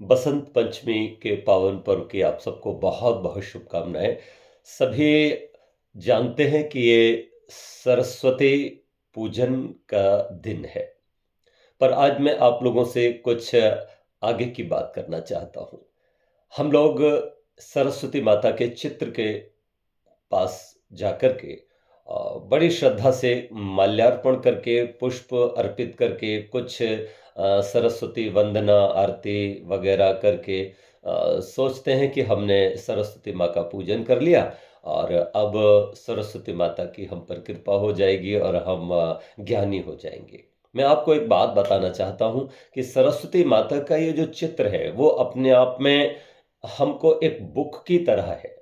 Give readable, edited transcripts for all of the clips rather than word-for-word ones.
बसंत पंचमी के पावन पर्व की आप सबको बहुत बहुत शुभकामनाएं। सभी जानते हैं कि ये सरस्वती पूजन का दिन है, पर आज मैं आप लोगों से कुछ आगे की बात करना चाहता हूँ। हम लोग सरस्वती माता के चित्र के पास जाकर के बड़ी श्रद्धा से माल्यार्पण करके, पुष्प अर्पित करके, कुछ सरस्वती वंदना आरती वगैरह करके सोचते हैं कि हमने सरस्वती माँ का पूजन कर लिया और अब सरस्वती माता की हम पर कृपा हो जाएगी और हम ज्ञानी हो जाएंगे। मैं आपको एक बात बताना चाहता हूँ कि सरस्वती माता का ये जो चित्र है वो अपने आप में हमको एक बुक की तरह है,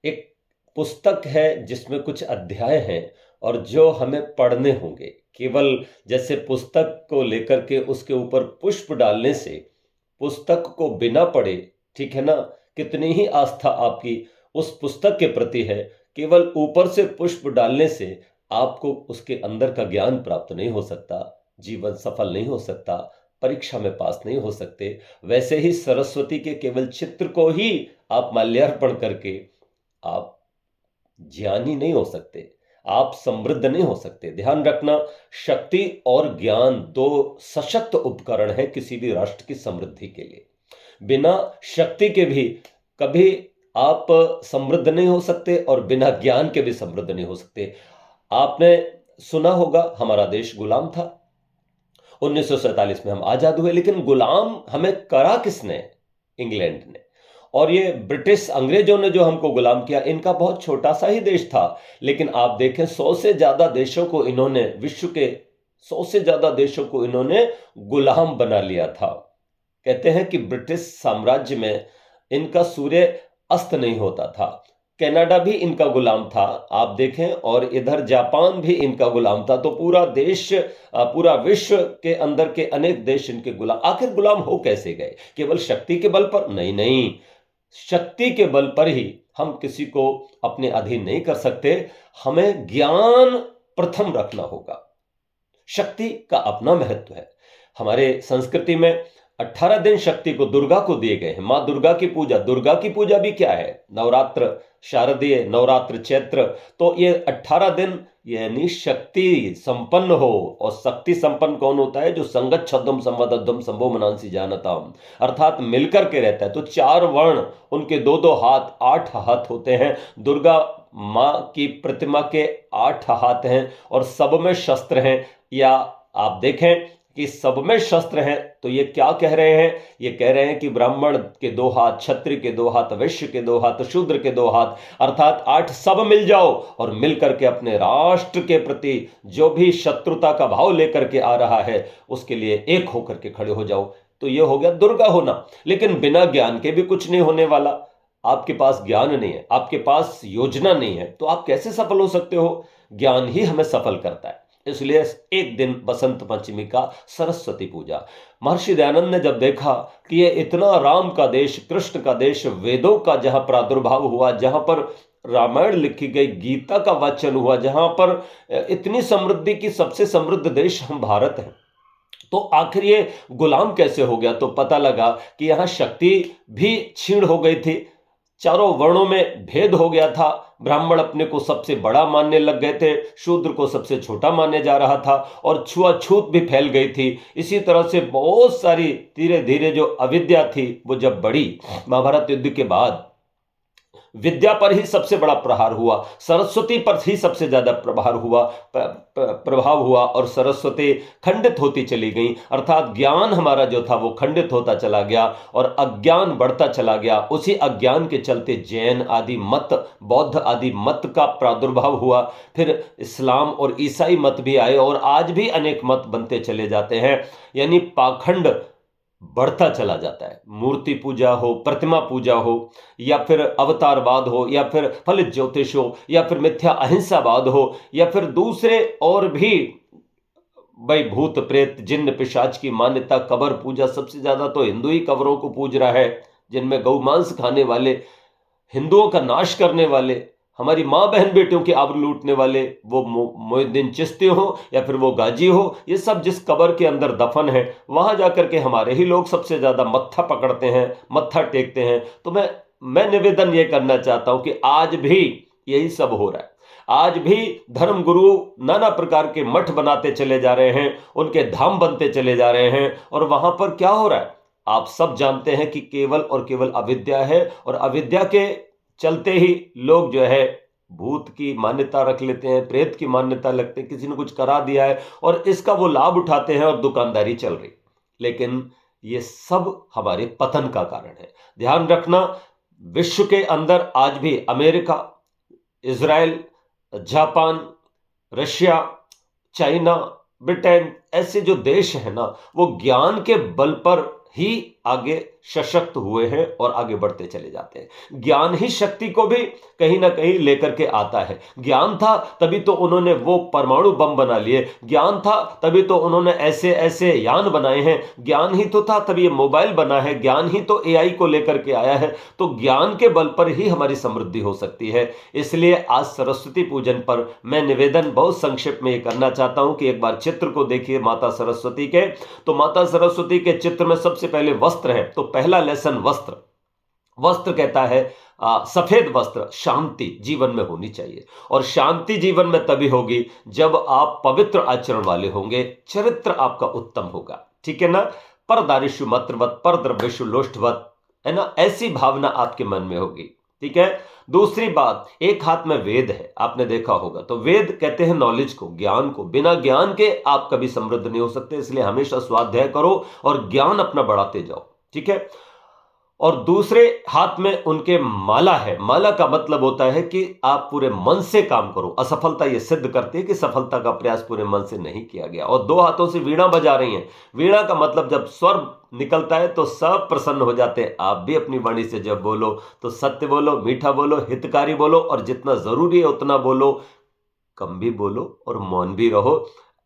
एक पुस्तक है जिसमें कुछ अध्याय हैं और जो हमें पढ़ने होंगे। केवल जैसे पुस्तक को लेकर के उसके ऊपर पुष्प डालने से पुस्तक को बिना पढ़े, ठीक है ना, कितनी ही आस्था आपकी उस पुस्तक के प्रति है, केवल ऊपर से पुष्प डालने से आपको उसके अंदर का ज्ञान प्राप्त नहीं हो सकता, जीवन सफल नहीं हो सकता, परीक्षा में पास नहीं हो सकते। वैसे ही सरस्वती के केवल चित्र को ही आप माल्यार्पण करके आप ज्ञानी नहीं हो सकते, आप समृद्ध नहीं हो सकते। ध्यान रखना, शक्ति और ज्ञान दो सशक्त उपकरण हैं किसी भी राष्ट्र की समृद्धि के लिए। बिना शक्ति के भी कभी आप समृद्ध नहीं हो सकते और बिना ज्ञान के भी समृद्ध नहीं हो सकते। आपने सुना होगा हमारा देश गुलाम था, 1947 में हम आजाद हुए, लेकिन गुलाम हमें करा किसने? इंग्लैंड ने। और ये ब्रिटिश अंग्रेजों ने जो हमको गुलाम किया, इनका बहुत छोटा सा ही देश था, लेकिन आप देखें 100 से ज्यादा देशों को इन्होंने, विश्व के 100 से ज्यादा देशों को इन्होंने गुलाम बना लिया था। कहते हैं कि ब्रिटिश साम्राज्य में इनका सूर्य अस्त नहीं होता था। कनाडा भी इनका गुलाम था, आप देखें, और इधर जापान भी इनका गुलाम था। तो पूरा देश, पूरा विश्व के अंदर के अनेक देश इनके गुलाम। आखिर गुलाम हो कैसे गए? केवल शक्ति के बल पर? नहीं नहीं, शक्ति के बल पर ही हम किसी को अपने अधीन नहीं कर सकते। हमें ज्ञान प्रथम रखना होगा। शक्ति का अपना महत्व है। हमारे संस्कृति में 18 दिन शक्ति को, दुर्गा को दिए गए हैं। मां दुर्गा की पूजा, दुर्गा की पूजा भी क्या है? नवरात्र, शारदीय नवरात्र, चैत्र। तो ये 18 दिन यानी शक्ति संपन्न हो। और शक्ति संपन्न कौन होता है? जो संगत छद्म संवदद्धम संभो मनांसी जानताम, अर्थात मिलकर के रहता है। तो 4 वर्ण, उनके 2-2 हाथ, 8 हाथ होते हैं। दुर्गा मां की प्रतिमा के 8 हाथ हैं और सब में शस्त्र हैं। या आप देखें कि सब में शस्त्र हैं, तो ये क्या कह रहे हैं? ये कह रहे हैं कि ब्राह्मण के 2 हाथ, क्षत्रिय के 2 हाथ, वैश्य के 2 हाथ, शूद्र के 2 हाथ, अर्थात 8 सब मिल जाओ और मिलकर के अपने राष्ट्र के प्रति जो भी शत्रुता का भाव लेकर के आ रहा है उसके लिए एक होकर के खड़े हो जाओ। तो ये हो गया दुर्गा होना। लेकिन बिना ज्ञान के भी कुछ नहीं होने वाला। आपके पास ज्ञान नहीं है, आपके पास योजना नहीं है, तो आप कैसे सफल हो सकते हो? ज्ञान ही हमें सफल करता है। इसलिए एक दिन बसंत पंचमी का सरस्वती पूजा। महर्षि दयानंद ने जब देखा कि ये इतना राम का देश, कृष्ण का देश, वेदों का जहां प्रादुर्भाव हुआ, जहां पर रामायण लिखी गई, गीता का वाचन हुआ, जहां पर इतनी समृद्धि की सबसे समृद्ध देश हम भारत हैं, तो आखिर ये गुलाम कैसे हो गया? तो पता लगा कि यहां शक्ति भी क्षीण हो गई थी, चारों वर्णों में भेद हो गया था। ब्राह्मण अपने को सबसे बड़ा मानने लग गए थे, शूद्र को सबसे छोटा माने जा रहा था, और छुआछूत भी फैल गई थी। इसी तरह से बहुत सारी धीरे धीरे जो अविद्या थी वो जब बढ़ी, महाभारत युद्ध के बाद विद्या पर ही सबसे बड़ा प्रहार हुआ, सरस्वती पर ही सबसे ज्यादा प्रभाव हुआ और सरस्वती खंडित होती चली गई। अर्थात ज्ञान हमारा जो था वो खंडित होता चला गया और अज्ञान बढ़ता चला गया। उसी अज्ञान के चलते जैन आदि मत, बौद्ध आदि मत का प्रादुर्भाव हुआ। फिर इस्लाम और ईसाई मत भी आए और आज भी अनेक मत बनते चले जाते हैं। यानी पाखंड बढ़ता चला जाता है। मूर्ति पूजा हो, प्रतिमा पूजा हो, या फिर अवतारवाद हो, या फिर फलित ज्योतिष हो, या फिर मिथ्या अहिंसावाद हो, या फिर दूसरे और भी, भाई भूत प्रेत जिन्न पिशाच की मान्यता, कबर पूजा। सबसे ज्यादा तो हिंदू ही कबरों को पूज रहा है, जिनमें गौ मांस खाने वाले, हिंदुओं का नाश करने वाले, हमारी माँ बहन बेटियों की आबरू लूटने वाले वो मोइनुद्दीन चिश्ती हो या फिर वो गाजी हो, ये सब जिस कब्र के अंदर दफन है, वहां जाकर के हमारे ही लोग सबसे ज्यादा मत्था पकड़ते हैं, मत्था टेकते हैं। तो मैं निवेदन ये करना चाहता हूं कि आज भी यही सब हो रहा है। आज भी धर्म गुरु नाना प्रकार के मठ बनाते चले जा रहे हैं, उनके धाम बनते चले जा रहे हैं, और वहां पर क्या हो रहा है आप सब जानते हैं कि केवल और केवल अविद्या है। और अविद्या के चलते ही लोग जो है भूत की मान्यता रख लेते हैं, प्रेत की मान्यता लगते हैं, किसी ने कुछ करा दिया है और इसका वो लाभ उठाते हैं और दुकानदारी चल रही। लेकिन ये सब हमारे पतन का कारण है। ध्यान रखना, विश्व के अंदर आज भी America, Israel, Japan, Russia, China, Britain, ऐसे जो देश है ना, वो ज्ञान के बल पर ही आगे सशक्त हुए हैं और आगे बढ़ते चले जाते हैं। ज्ञान ही शक्ति को भी कहीं ना कहीं लेकर के आता है। ज्ञान था तभी तो उन्होंने वो परमाणु बम बना लिए, ज्ञान था तभी तो उन्होंने ऐसे ऐसे यान बनाए हैं, ज्ञान ही तो था तभी ये मोबाइल बना है, ज्ञान ही तो एआई को लेकर के आया है। तो ज्ञान के बल पर ही हमारी समृद्धि हो सकती है। इसलिए आज सरस्वती पूजन पर मैं निवेदन बहुत संक्षेप में ये करना चाहता हूं कि एक बार चित्र को देखिए माता सरस्वती के। तो माता सरस्वती के चित्र में सबसे पहले वस्त्र है, तो पहला लेसन वस्त्र। वस्त्र कहता है सफेद वस्त्र, शांति जीवन में होनी चाहिए। और शांति जीवन में तभी होगी जब आप पवित्र आचरण वाले होंगे, चरित्र आपका उत्तम होगा, ठीक है ना। पर दारिशु मत्रवत, पर द्रव्यशु लोष्ठवत, है ना, ऐसी भावना आपके मन में होगी, ठीक है। दूसरी बात, एक हाथ में वेद है, आपने देखा होगा। तो वेद कहते हैं नॉलेज को, ज्ञान को। बिना ज्ञान के आप कभी समृद्ध नहीं हो सकते, इसलिए हमेशा स्वाध्याय करो और ज्ञान अपना बढ़ाते जाओ, ठीक है। और दूसरे हाथ में उनके माला है। माला का मतलब होता है कि आप पूरे मन से काम करो। असफलता यह सिद्ध करती है कि सफलता का प्रयास पूरे मन से नहीं किया गया। और दो हाथों से वीणा बजा रही हैं। वीणा का मतलब जब स्वर निकलता है तो सब प्रसन्न हो जाते हैं। आप भी अपनी वाणी से जब बोलो तो सत्य बोलो, मीठा बोलो, हितकारी बोलो, और जितना जरूरी है उतना बोलो, कम भी बोलो और मौन भी रहो।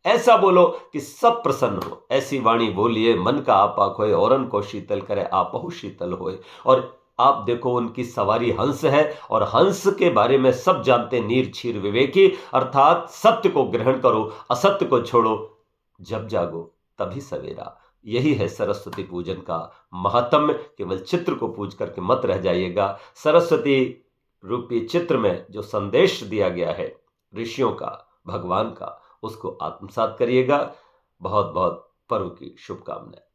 ऐसा बोलो कि सब प्रसन्न हो। ऐसी वाणी बोलिए, मन का आपा खोए, औरन को शीतल करे, आपहु शीतल होए। और आप देखो उनकी सवारी हंस है, और हंस के बारे में सब जानते, नीर क्षीर विवेकी, अर्थात सत्य को ग्रहण करो, असत्य को छोड़ो, जब जागो तभी सवेरा। यही है सरस्वती पूजन का महात्म्य। केवल चित्र को पूज करके मत रह जाइएगा। सरस्वती रूपी चित्र में जो संदेश दिया गया है ऋषियों का, भगवान का, उसको आत्मसात करिएगा। बहुत बहुत पर्व की शुभकामनाएं।